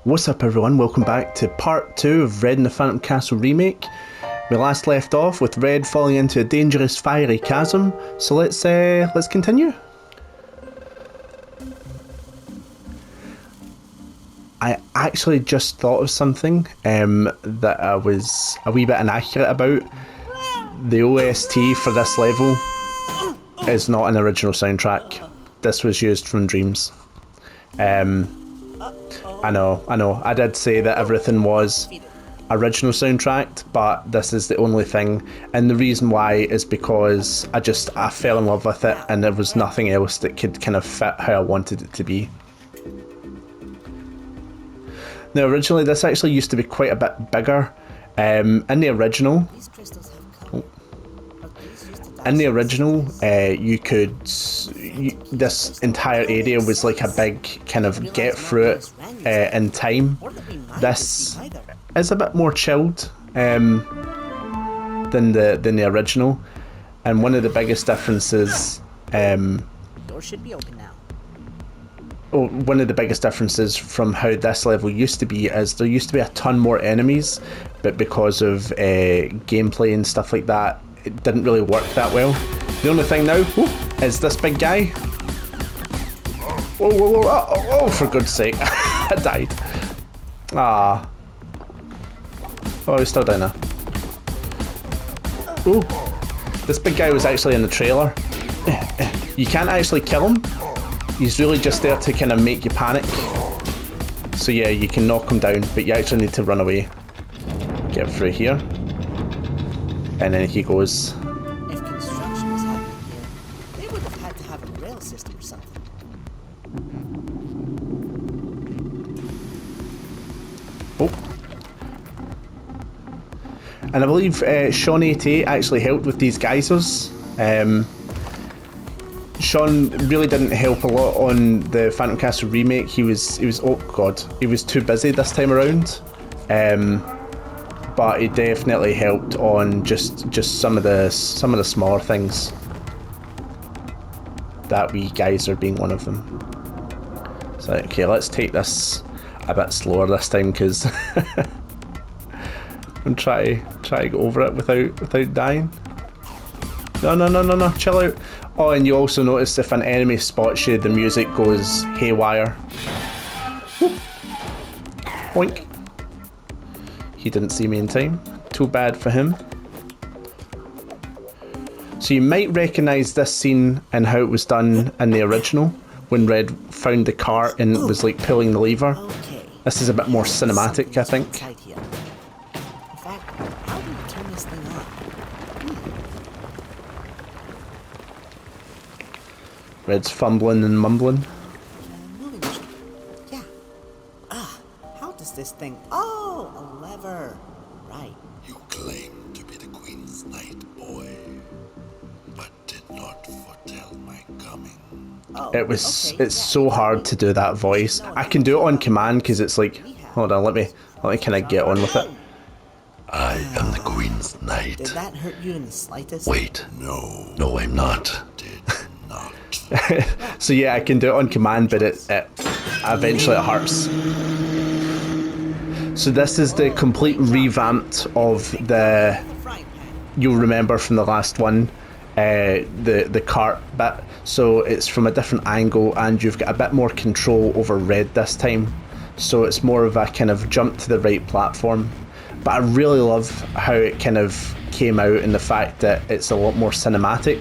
What's up everyone, welcome back to part 2 of Red and the Phantom Castle Remake. We last left off with Red falling into a dangerous fiery chasm, so let's continue. I actually just thought of something that I was a wee bit inaccurate about. The OST for this level is not an original soundtrack. This was used from Dreams. I know. I did say that everything was original soundtrack, but this is the only thing. And the reason why is because I fell in love with it and there was nothing else that could kind of fit how I wanted it to be. Now originally this actually used to be quite a bit bigger. In the original, this entire area was like a big kind of get through it in time. This is a bit more chilled than the original, and one of the biggest differences Door should be open now. One of the biggest differences from how this level used to be is there used to be a ton more enemies, but because of gameplay and stuff like that, it didn't really work that well. The only thing now is this big guy. Oh, for God's sake. I died. Ah. Oh, he's still down there. Ooh. This big guy was actually in the trailer. You can't actually kill him. He's really just there to kind of make you panic. So yeah, you can knock him down, but you actually need to run away. Get through here. And then he goes. If construction was happening here, they would have had to have a rail system or something. Oh. And I believe Sean 88 actually helped with these geysers. Sean really didn't help a lot on the Phantom Castle Remake. He was oh god, he was too busy this time around. But he definitely helped on just some of the smaller things. That wee geyser being one of them. So okay, let's take this a bit slower this time because I'm try to go over it without dying. No, chill out. Oh, and you also notice if an enemy spots you, the music goes haywire. Whoop. Boink. He didn't see me in time. Too bad for him. So you might recognise this scene and how it was done in the original, when Red found the cart and was like pulling the lever. Okay. This is a bit more cinematic, I think. In fact, how do you turn this thing on? Red's fumbling and mumbling. Yeah. How does this thing? Oh, a lever. Right. You claim to be the Queen's Knight, boy, but did not foretell my coming. Oh, It's so hard to do that voice. I can do it on command because it's like, hold on, let me kind of get on with it. I am the Queen's Knight. Did that hurt you in the slightest? Wait, no, I'm not. Did not. So yeah, I can do it on command, but it eventually it hurts. So this is the complete revamped of the. You'll remember from the last one, the cart bit. So it's from a different angle, and you've got a bit more control over Red this time. So it's more of a kind of jump to the right platform. But I really love how it kind of came out and the fact that it's a lot more cinematic.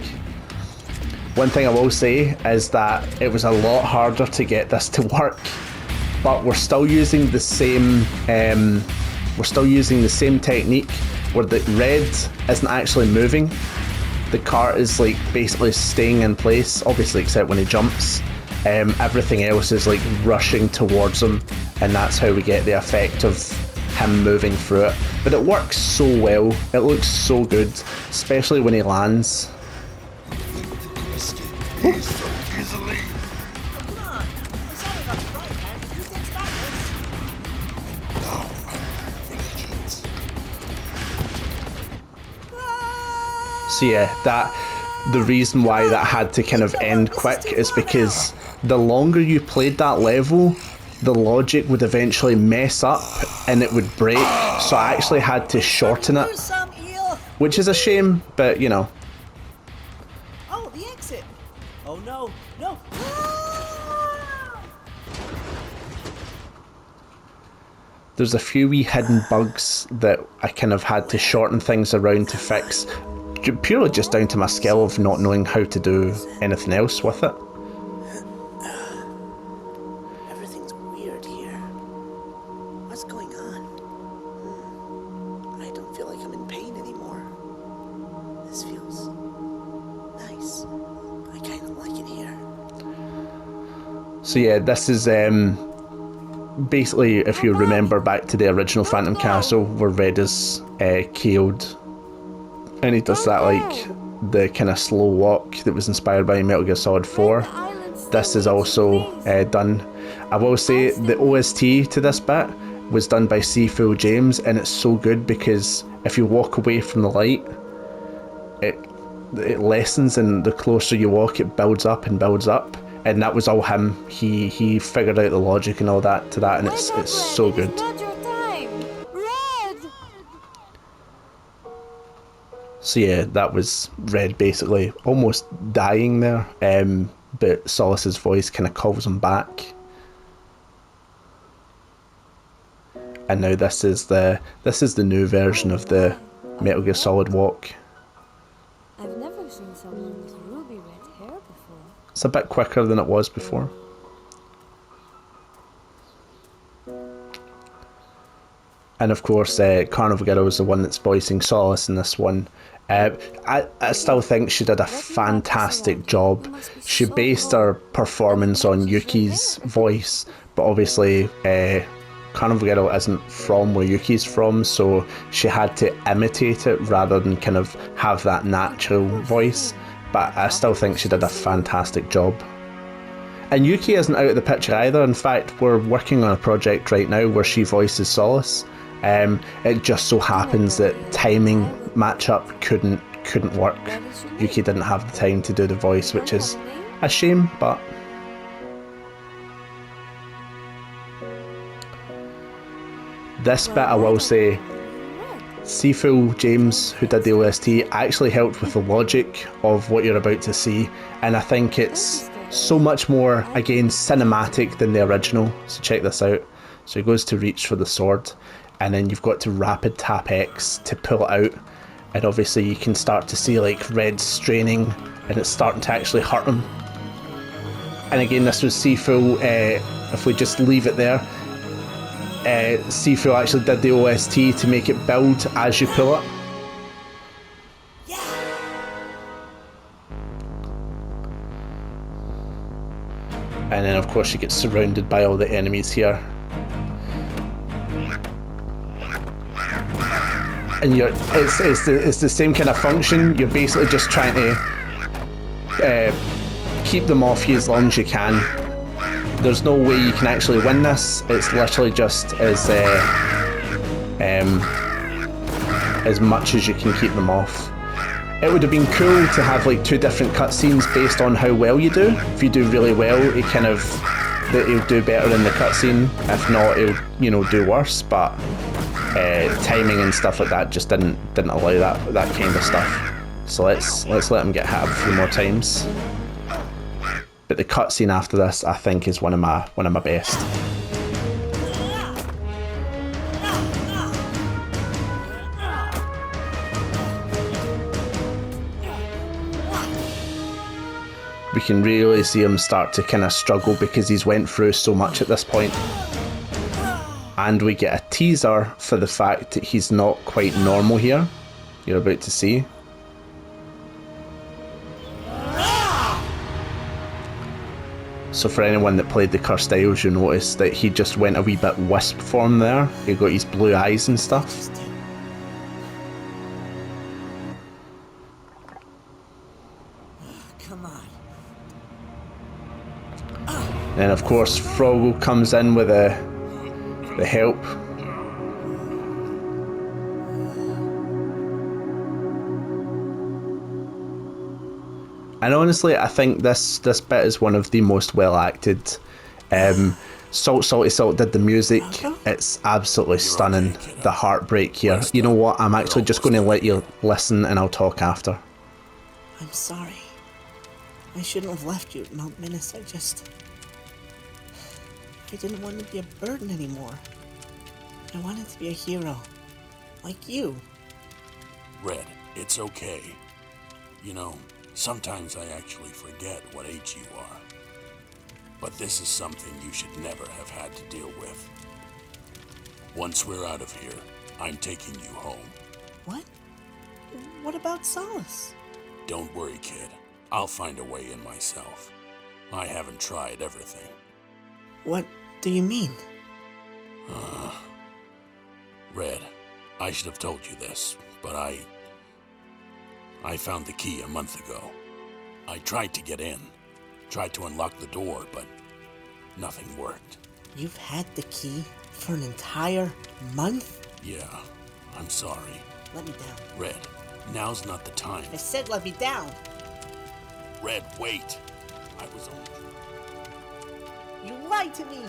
One thing I will say is that it was a lot harder to get this to work, but we're still using the same technique where the Red isn't actually moving. The cart is like basically staying in place, obviously except when he jumps. Everything else is like rushing towards him, and that's how we get the effect of him moving through it. But it works so well, it looks so good, especially when he lands. So yeah, the reason why that had to kind of end quick is because the longer you played that level, the logic would eventually mess up and it would break, so I actually had to shorten it, Some eel. which is a shame, but you know. Oh, the exit. Oh no, no. There's a few wee hidden bugs that I kind of had to shorten things around to fix, purely just down to my skill of not knowing how to do anything else with it. Everything's weird here. What's going on? I don't feel like I'm in pain anymore. This feels nice. I kind of like it here. So yeah, this is basically, if you remember back to the original Phantom Castle where Red is KO'd, and he does that like the kind of slow walk that was inspired by Metal Gear Solid 4. This is also done. I will say the OST to this bit was done by Seafool James, and it's so good because if you walk away from the light, it lessens, and the closer you walk it builds up and builds up. And that was all him. He figured out the logic and all that to that, and it's so good. So yeah, that was Red basically almost dying there, but Solus's voice kind of calls him back. And now this is the new version of the Metal Gear Solid walk. I've never seen someone with ruby red hair before. It's a bit quicker than it was before. And of course, Carnival Girl is the one that's voicing Solus in this one. I still think she did a fantastic job. She based her performance on Yuki's voice, but obviously Carnival Girl isn't from where Yuki's from, so she had to imitate it rather than kind of have that natural voice. But I still think she did a fantastic job. And Yuki isn't out of the picture either. In fact, we're working on a project right now where she voices Solus. It just so happens that timing matchup couldn't work. Yuki didn't have the time to do the voice, which is a shame, but this bit I will say, Seafool James, who did the OST, actually helped with the logic of what you're about to see, and I think it's so much more, again, cinematic than the original. So check this out. So he goes to reach for the sword, and then you've got to rapid tap X to pull it out, and obviously you can start to see like Red straining, and it's starting to actually hurt him. And again, this was Seafool, if we just leave it there, Seafool actually did the OST to make it build as you pull it. And then of course you get surrounded by all the enemies here. And it's the same kind of function. You're basically just trying to keep them off you as long as you can. There's no way you can actually win this. It's literally just as much as you can keep them off. It would have been cool to have like two different cutscenes based on how well you do. If you do really well, he'll do better in the cutscene. If not, he'll do worse. But timing and stuff like that just didn't allow that kind of stuff. So let's let him get hit a few more times. But the cutscene after this, I think, is one of my best. We can really see him start to kind of struggle because he's went through so much at this point. And we get a teaser for the fact that he's not quite normal here. You're about to see. So for anyone that played the Cursed Isles, you'll notice that he just went a wee bit wisp form there. He got his blue eyes and stuff. Come on. And of course Froggle comes in with the help. And honestly, I think this bit is one of the most well acted. Salt Salty Salt did the music. It's absolutely stunning. okay, kiddo. The heartbreak here. Rest You know up. what? I'm We're actually just going almost to let there. you listen and I'll talk after. I'm sorry. I shouldn't have left you at Mount Minas. I didn't want to be a burden anymore. I wanted to be a hero. Like you. Red, it's okay. You know, sometimes I actually forget what age you are. But this is something you should never have had to deal with. Once we're out of here, I'm taking you home. What? What about Solace? Don't worry, kid. I'll find a way in myself. I haven't tried everything. What do you mean? Red, I should have told you this, but I found the key a month ago. I tried to get in, tried to unlock the door, but nothing worked. You've had the key for an entire month? Yeah, I'm sorry. Let me down. Red, now's not the time. I said let me down. Red, wait. I was only... You lied to me.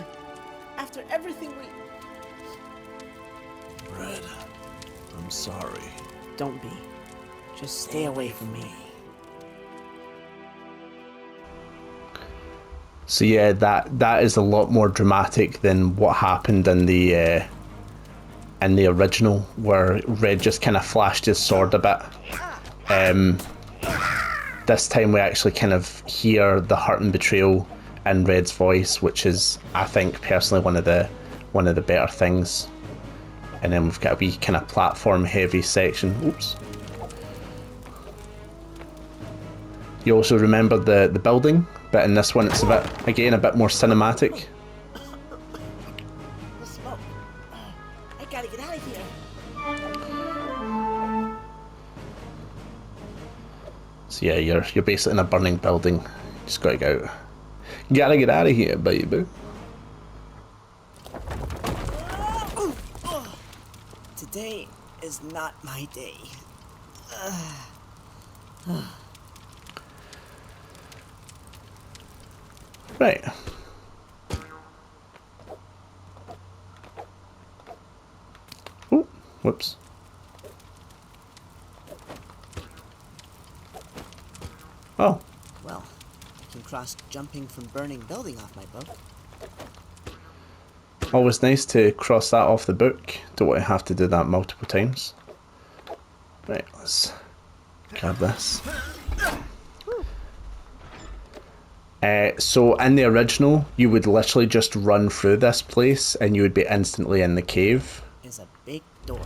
After everything we... Red, I'm sorry. Don't be. Just stay away from me. So yeah, that is a lot more dramatic than what happened in the original, where Red just kind of flashed his sword a bit. This time we actually kind of hear the hurt and betrayal in Red's voice, which is, I think, personally one of the better things. And then we've got a wee kind of platform heavy section. Oops. You also remember the building, but in this one it's a bit more cinematic. The smoke. I gotta get out of here. So yeah, you're basically in a burning building. Just gotta get out. Gotta get out of here, baby. Today is not my day. Right. Ooh, whoops. Oh, Well, I can cross jumping from burning building off my book. always nice to cross that off the book. Don't want to have to do that multiple times. Right, let's grab this. So in the original, you would literally just run through this place and you would be instantly in the cave. Is a big door.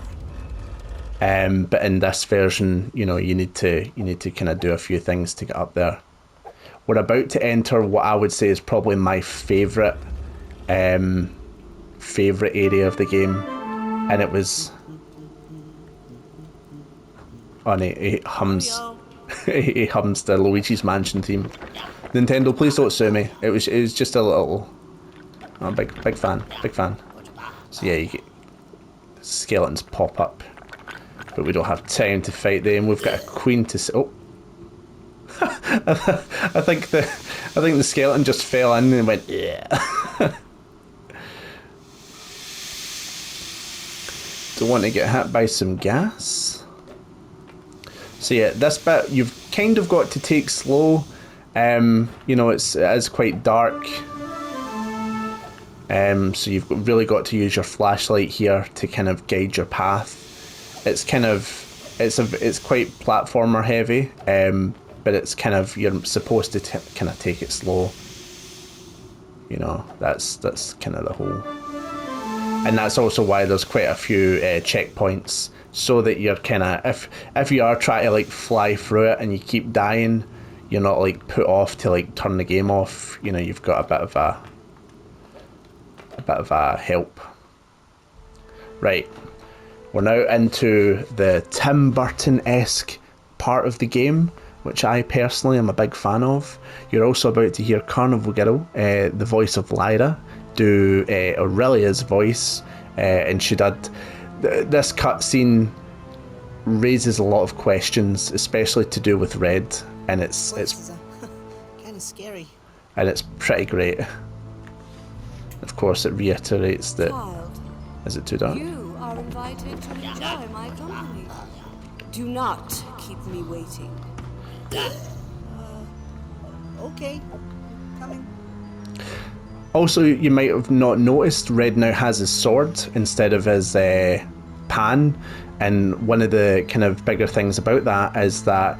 But in this version, you know, you need to kind of do a few things to get up there. We're about to enter what I would say is probably my favourite area of the game, and it was. Oh, and he hums. He hums the Luigi's Mansion theme. Nintendo, please don't sue me. It was just a little. Oh, big fan. So yeah, you get skeletons pop up. But we don't have time to fight them. We've got a queen to... Oh. I think the skeleton just fell in and went, yeah. Don't want to get hit by some gas. So yeah, this bit you've kind of got to take slow. You know, it is quite dark. So you've really got to use your flashlight here to kind of guide your path. It's kind of it's quite platformer heavy, but it's kind of you're supposed to kind of take it slow. You know, that's kind of the whole, and that's also why there's quite a few checkpoints, so that you're kind of if you are trying to like fly through it and you keep dying, you're not like put off to like turn the game off. You know, you've got a bit of a help. Right. We're now into the Tim Burton-esque part of the game, which I personally am a big fan of. You're also about to hear Carnival Girl, the voice of Lyra, do Aurelia's voice, and she did. This cutscene raises a lot of questions, especially to do with Red, and it's This is kind of scary. and it's pretty great. of course, it reiterates that. Child, Is it too dark? you are invited to enjoy my company. Do not keep me waiting. Okay. Coming. Also, you might have not noticed, Red now has his sword instead of his pan, and one of the kind of bigger things about that is that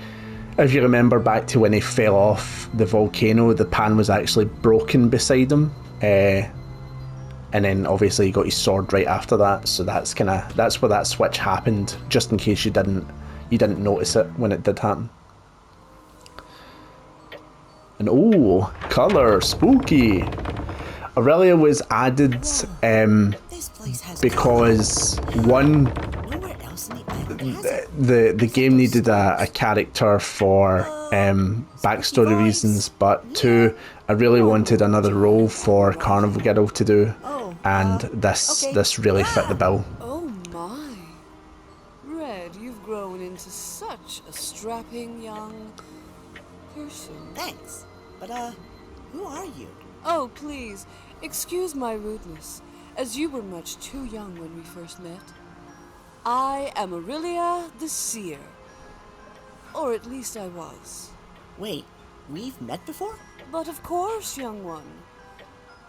if you remember back to when he fell off the volcano, the pan was actually broken beside him, and then obviously he got his sword right after that. So that's where that switch happened. Just in case you didn't notice it when it did happen. And oh, color, spooky. Aurelia was added This place has because one, nowhere else in the island has it. the game needed a character for backstory reasons, but two, I really wanted another role for Carnival Girl to do, and this really fit the bill. Oh my. Red, you've grown into such a strapping young person. Thanks. But, who are you? Oh, please, excuse my rudeness, as you were much too young when we first met. I am Aurelia the Seer. Or at least I was. Wait, we've met before? But of course, young one.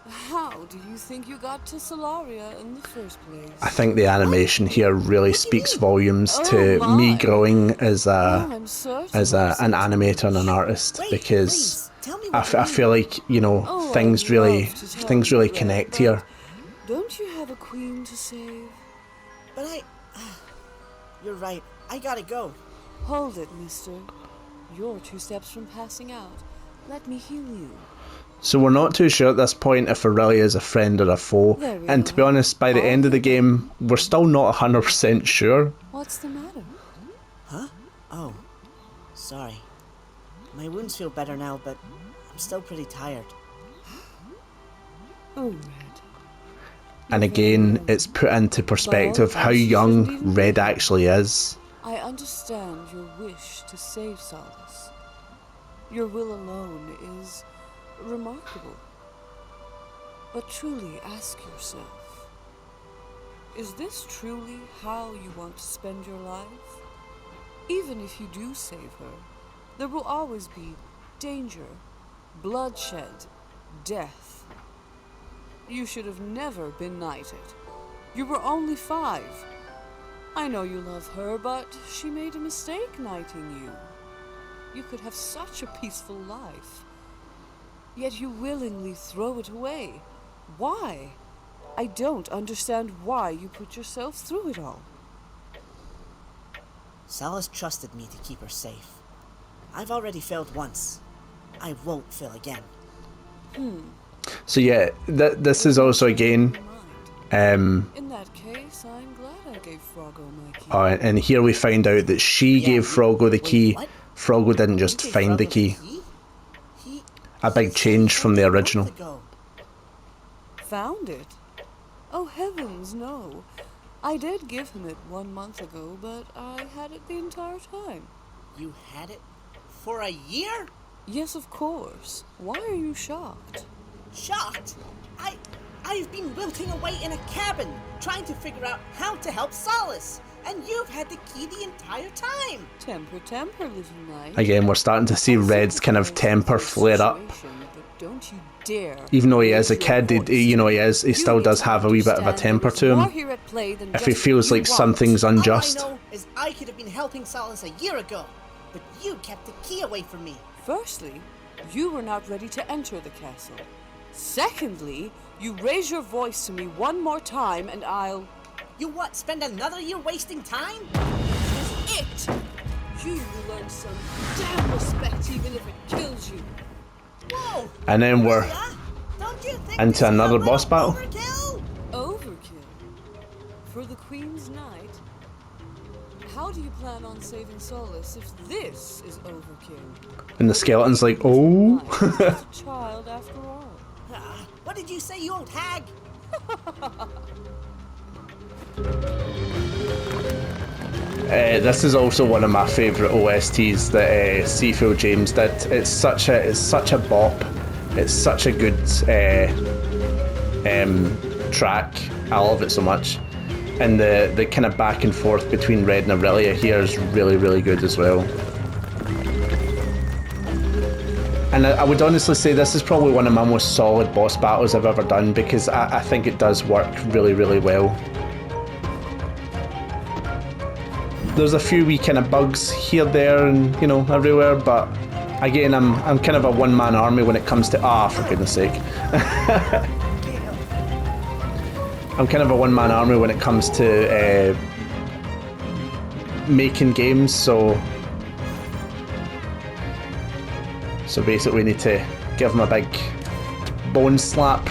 How do you think you got to Solaria in the first place? I think the animation here really speaks volumes to me growing as an animator and an artist, Wait, because please, tell me I what feel like, you know, things really Red, connect but here. Don't you have a queen to save? But you're right. I gotta go. Hold it, mister. You're 2 steps from passing out. Let me heal you. So we're not too sure at this point if Aurelia is a friend or a foe, There we and to be are. honest, by the end of the game, we're still not 100% sure. What's the matter? Huh? Oh, sorry. My wounds feel better now, but I'm still pretty tired. Oh, Red. And again, it's put into perspective how young Red actually is. I understand your wish to save Solace. Your will alone is remarkable. But truly ask yourself, is this truly how you want to spend your life? Even if you do save her, there will always be danger, bloodshed, death. You should have never been knighted. You were only 5. I know you love her, but she made a mistake knighting you. You could have such a peaceful life. Yet you willingly throw it away. Why? I don't understand why you put yourself through it all. Solace trusted me to keep her safe. I've already failed once. I won't fail again. So yeah, this is also again, In that case, I'm glad I gave Froggo my key. and here we find out that she gave Froggo the key. what? Froggo didn't just You gave find the Froggo key. He A big said change he from the found it a original. month ago. Found it? Oh heavens, no. I did give him it 1 month ago, but I had it the entire time. You had it for a year? Yes, of course. Why are you shocked? Shocked? I've been wilting away in a cabin, trying to figure out how to help Solace, and you've had the key the entire time. Temper, little knight. Again, we're starting to see Red's kind of temper flare up. But don't you dare. Even though he is a raise your kid, he voice. still does have a wee bit of a temper to him. If he feels like something's unjust. All I know is I could have been helping Solace a year ago, but you kept the key away from me. Firstly, you were not ready to enter the castle. Secondly, you raise your voice to me one more time and I'll... You what, spend another year wasting time? This is it! You will learn some damn respect even if it kills you. Whoa! And then we're Don't you think into this is a another little boss battle. Overkill? Overkill? For the Queen's Knight? How do you plan on saving Solace if this is overkill? And the skeleton's like, oh. Knight is a child after all. What did you say, you old hag? This is also one of my favourite OSTs that Seafield James did. It's such a bop. It's such a good track. I love it so much. And the kind of back and forth between Red and Aurelia here is really, really good as well. And I would honestly say this is probably one of my most solid boss battles I've ever done, because I think it does work really, really well. There's a few wee kind of bugs here, there, and you know, everywhere, but again, I'm kind of a one-man army when it comes to for goodness sake. I'm kind of a one-man army when it comes to making games, so basically we need to give him a big bone slap,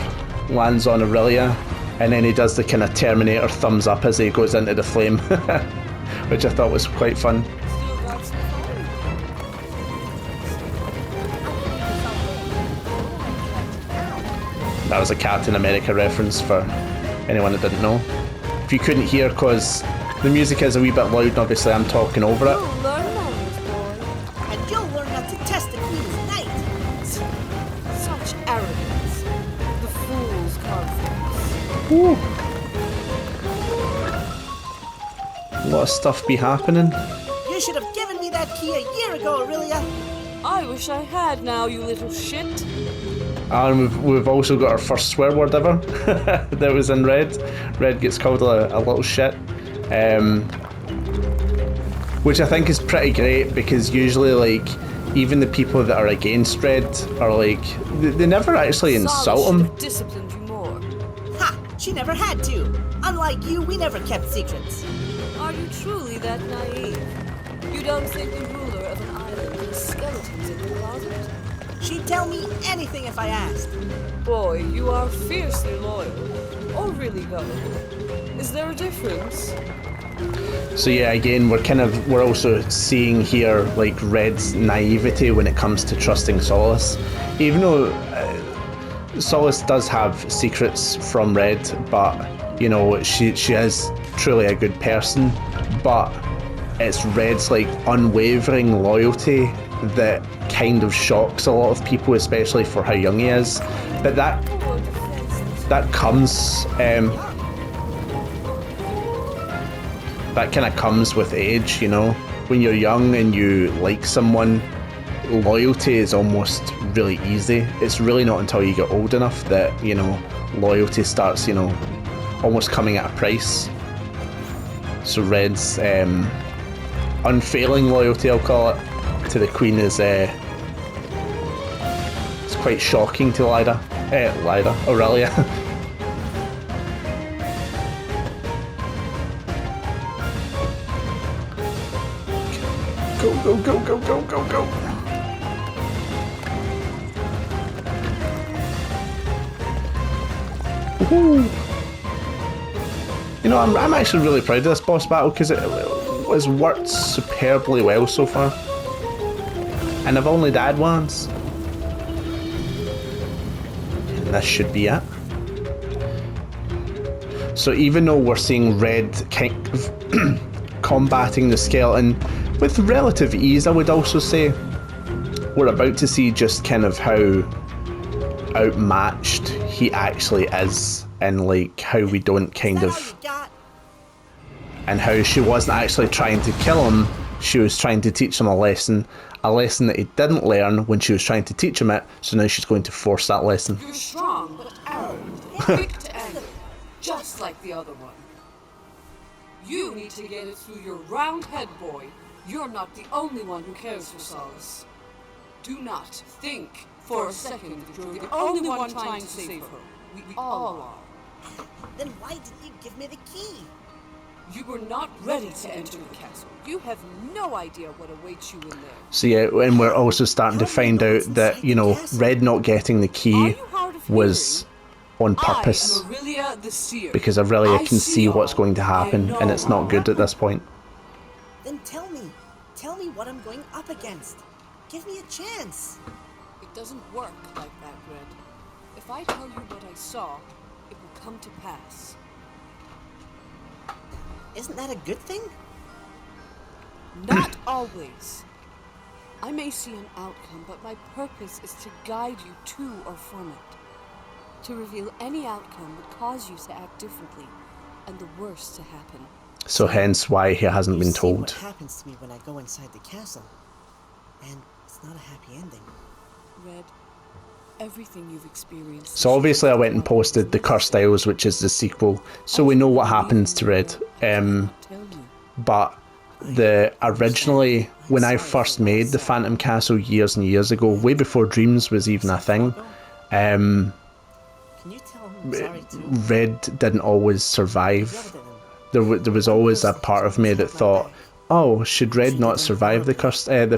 lands on Aurelia, and then he does the kind of Terminator thumbs up as he goes into the flame, which I thought was quite fun. That was a Captain America reference for anyone that didn't know. If you couldn't hear, because the music is a wee bit loud and obviously I'm talking over it. And you'll learn not to test the Queen's knight. Such arrogance. The fool's confidence. Ooh. A lot of stuff be happening. You should have given me that key a year ago, Aurelia. I wish I had now, you little shit. And we've also got our first swear word ever that was in Red. Red gets called a little shit. Which I think is pretty great, because usually, like, even the people that are against Red are like, they never actually insult him. Disciplined you more. Ha! She never had to. Unlike you, we never kept secrets. Are you truly that naive? You don't think the ruler of an island has skeletons in the closet? She'd tell me anything if I asked. Boy, you are fiercely loyal. Or really gullible. Is there a difference? So yeah, again, we're also seeing here like Red's naivety when it comes to trusting Solace. Even though Solace does have secrets from Red, but you know, she is truly a good person, but it's Red's like unwavering loyalty that kind of shocks a lot of people, especially for how young he is. But that comes that kind of comes with age, you know. When you're young and you like someone, loyalty is almost really easy. It's really not until you get old enough that, you know, loyalty starts, you know, almost coming at a price. So Red's unfailing loyalty, I'll call it, to the Queen is it's quite shocking to Aurelia. Go, go, go, go, go, go, go. Woohoo. You know, I'm actually really proud of this boss battle, because it has worked superbly well so far. And I've only died once. And this should be it. So even though we're seeing Red kind of combating the skeleton with relative ease, I would also say, we're about to see just kind of how outmatched he actually is, and like how we don't kind of, and how she wasn't actually trying to kill him, she was trying to teach him a lesson that he didn't learn when she was trying to teach him it, so now she's going to force that lesson. You're strong, but arrogant, quick to anger, just like the other one. You need to get it through your round head, boy. You're not the only one who cares for Solace. Do not think for a second that you're the only one trying to save her. We all are. Then why didn't you give me the key? You were not ready to enter the castle. You have no idea what awaits you in there. So yeah, and we're also starting to find out that, you know, Red not getting the key was on purpose, because Aurelia can see what's going to happen, and it's not good at this point. Then tell me what I'm going up against. Give me a chance. It doesn't work like that, Red. If I tell you what I saw, it will come to pass. Isn't that a good thing? Not always. I may see an outcome, but my purpose is to guide you to or from it. To reveal any outcome would cause you to act differently, and the worst to happen. So hence why he hasn't been You see what told. happens to me when I go inside the castle, and it's not a happy ending. Red, everything you've experienced. So obviously I went and posted The Cursed Isles, which is the sequel, so we know what happens to Red. But originally, when I first made the Phantom Castle years and years ago, way before Dreams was even a thing, Can you tell him I'm sorry too? Red didn't always survive. There was always a part of me that thought, oh, should Red not survive the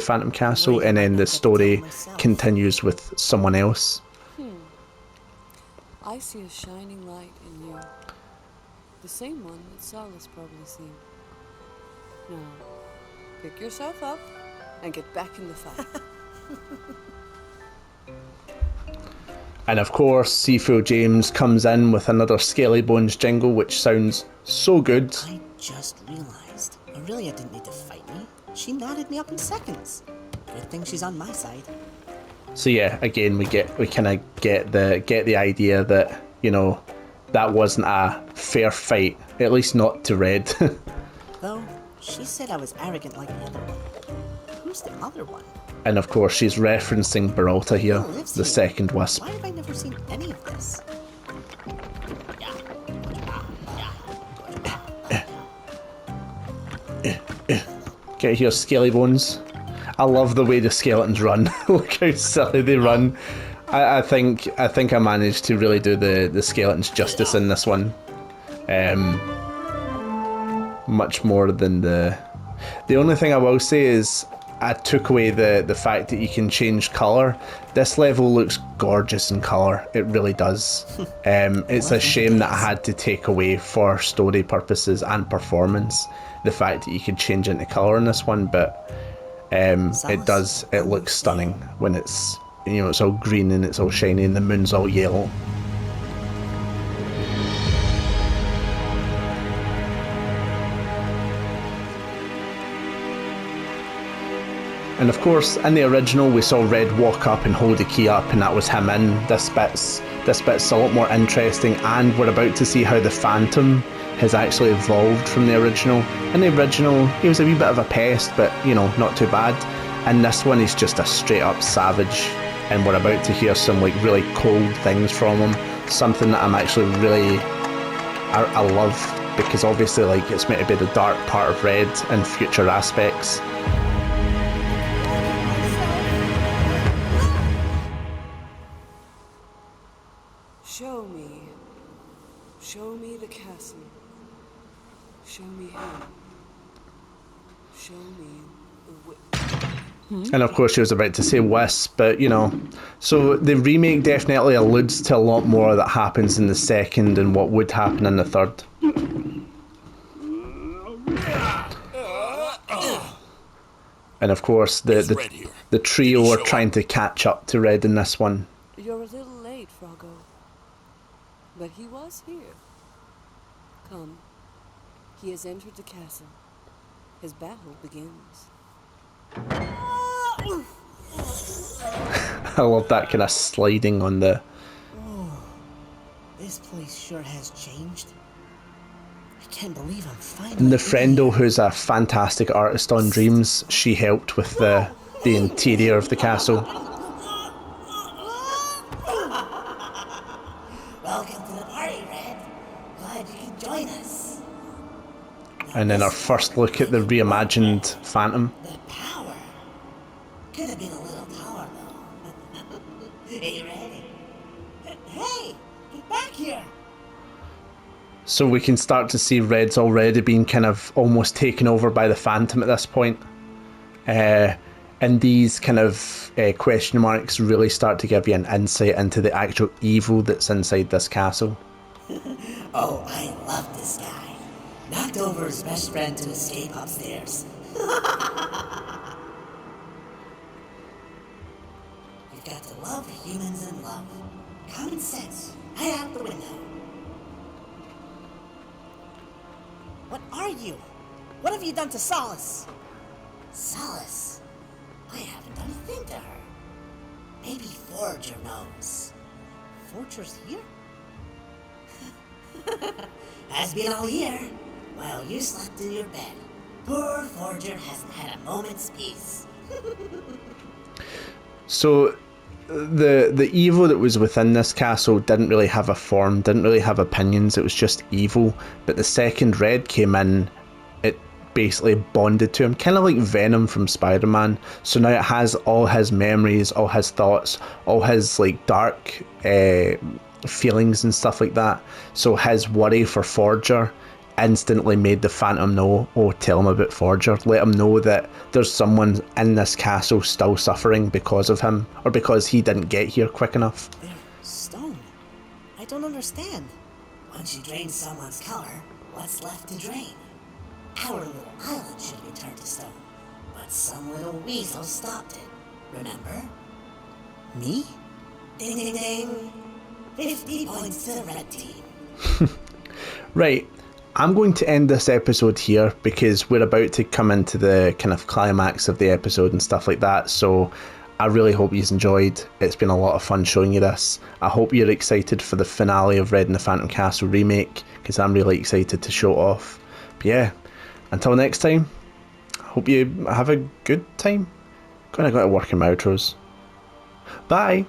Phantom Castle, and then the story continues with someone else. I see a shining light in you. The same one that Solace probably seen. Now, pick yourself up and get back in the fight. And of course, Seafield James comes in with another Skelly Bones jingle, which sounds so good. I just realized Aurelia didn't need to fight me. She knotted me up in seconds. Good thing she's on my side. So yeah, again, we kind of get the idea that, you know, that wasn't a fair fight, at least not to Red. Though, she said I was arrogant like the other one. Who's the other one? And of course, she's referencing Beralta here, Who lives the here? second wisp. Why have I never seen any of this? Get here, Skelly Bones. I love the way the skeletons run. Look how silly they run. I think I managed to really do the skeletons justice in this one. Much more than the only thing I will say is I took away the fact that you can change colour. This level looks gorgeous in colour. It really does. It's a shame that I had to take away for story purposes and performance the fact that you could change into colour in this one, but it looks stunning when it's, you know, it's all green and it's all shiny and the moon's all yellow. And of course, in the original, we saw Red walk up and hold the key up, and that was him in. This bit's a lot more interesting, and we're about to see how the Phantom has actually evolved from the original. In the original, he was a wee bit of a pest, but, you know, not too bad. In this one, he's just a straight up savage, and we're about to hear some, like, really cold things from him. Something that I'm actually really... I love, because obviously, like, it's meant to be the dark part of Red in future aspects. Show me the castle. Show me him. Show me the And of course she was about to say Wisp, but you know. So the remake definitely alludes to a lot more that happens in the second and what would happen in the third. And of course the trio are trying to catch up to Red in this one. You're a little late, Froggo. But he was here. Come. He has entered the castle. His battle begins. I love that kind of sliding on the... This place sure has changed. I can't believe I'm finally... And the friendo, who's a fantastic artist on Dreams, she helped with the interior of the castle. Welcome to the party, Red. Glad you could join us. And then our first look at the reimagined Phantom. The power. Could have been a little taller, though. Hey, Red. Hey, get back here. So we can start to see Red's already been kind of almost taken over by the Phantom at this point. And these kind of question marks really start to give you an insight into the actual evil that's inside this castle. Oh, I love this guy. Knocked over his best friend to escape upstairs. You've got to love humans and love. Common sense, right out the window. What are you? What have you done to Solace? Solace? I haven't done a thing to her. Maybe Forger knows. Forger's here? Has been all year, while you slept in your bed. Poor Forger hasn't had a moment's peace. So the evil that was within this castle didn't really have a form, didn't really have opinions, it was just evil. But the second Red came in, it basically bonded to him, kind of like Venom from Spider-Man. So now it has all his memories, all his thoughts, all his like dark feelings and stuff like that. So his worry for Forger instantly made the Phantom know, oh, tell him about Forger, let him know that there's someone in this castle still suffering because of him, or because he didn't get here quick enough. They're stone. I don't understand. Once you drain someone's color, what's left to drain? Our little island should be turned to stone, but some little weasel stopped it. Remember? Me? Ding ding ding. 50 points to the red team. Right, I'm going to end this episode here because we're about to come into the kind of climax of the episode and stuff like that. So I really hope you've enjoyed. It's been a lot of fun showing you this. I hope you're excited for the finale of Red and the Phantom Castle Remake, because I'm really excited to show it off. But yeah, until next time, I hope you have a good time. Gonna go to work in my outros. Bye!